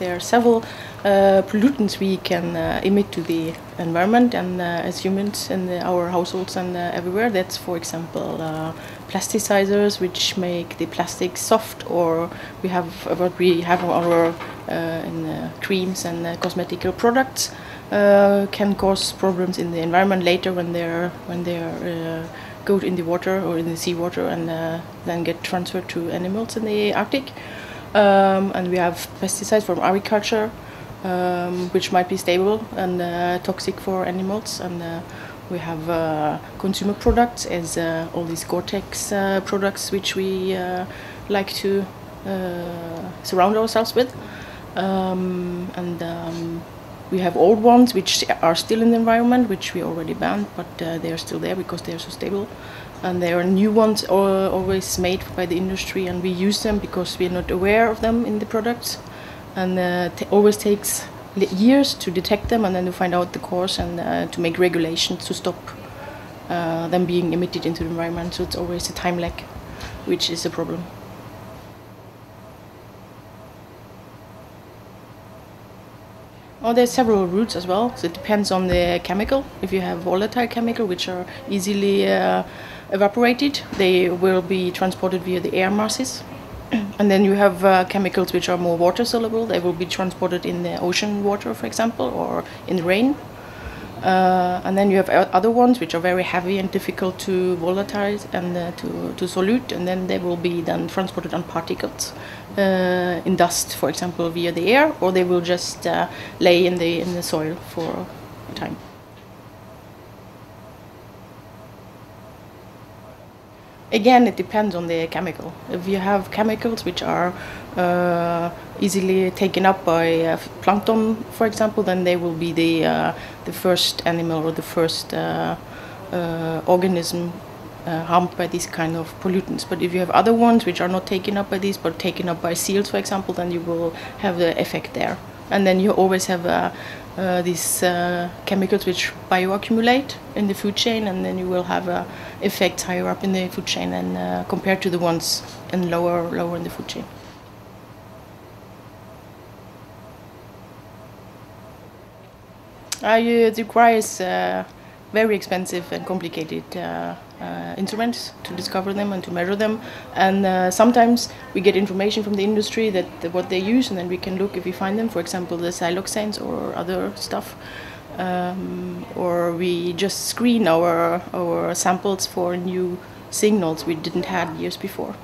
there are several pollutants we can emit to the environment and as humans in our households and everywhere. That's, for example, plasticizers, which make the plastic soft, or we have what we have our in creams and cosmetical products can cause problems in the environment later when they're go in the water or in the seawater and then get transferred to animals in the Arctic. And we have pesticides from agriculture, which might be stable and toxic for animals. And we have consumer products as all these Gore-Tex products, which we like to surround ourselves with. We have old ones which are still in the environment, which we already banned, but they are still there because they are so stable. And there are new ones always made by the industry, and we use them because we are not aware of them in the products. And always takes years to detect them and then to find out the cause and to make regulations to stop them being emitted into the environment. So it's always a time lag, which is a problem. Oh, there's several routes as well, so it depends on the chemical. If you have volatile chemical, which are easily evaporated, they will be transported via the air masses. And then you have chemicals which are more water soluble. They will be transported in the ocean water, for example, or in the rain. And then you have other ones which are very heavy and difficult to volatilize and to solute, and then they will be then transported on particles in dust, for example, via the air, or they will just lay in the soil for a time. Again, it depends on the chemical. If you have chemicals which are easily taken up by plankton, for example, then they will be the first animal or the first organism harmed by these kind of pollutants. But if you have other ones which are not taken up by these, but taken up by seals, for example, then you will have the effect there. And then you always have these chemicals which bioaccumulate in the food chain, and then you will have effects higher up in the food chain and compared to the ones in lower in the food chain. It requires very expensive and complicated instruments to discover them and to measure them. And sometimes we get information from the industry that what they use, and then we can look if we find them, for example, the siloxanes or other stuff. Or we just screen our samples for new signals we didn't have years before.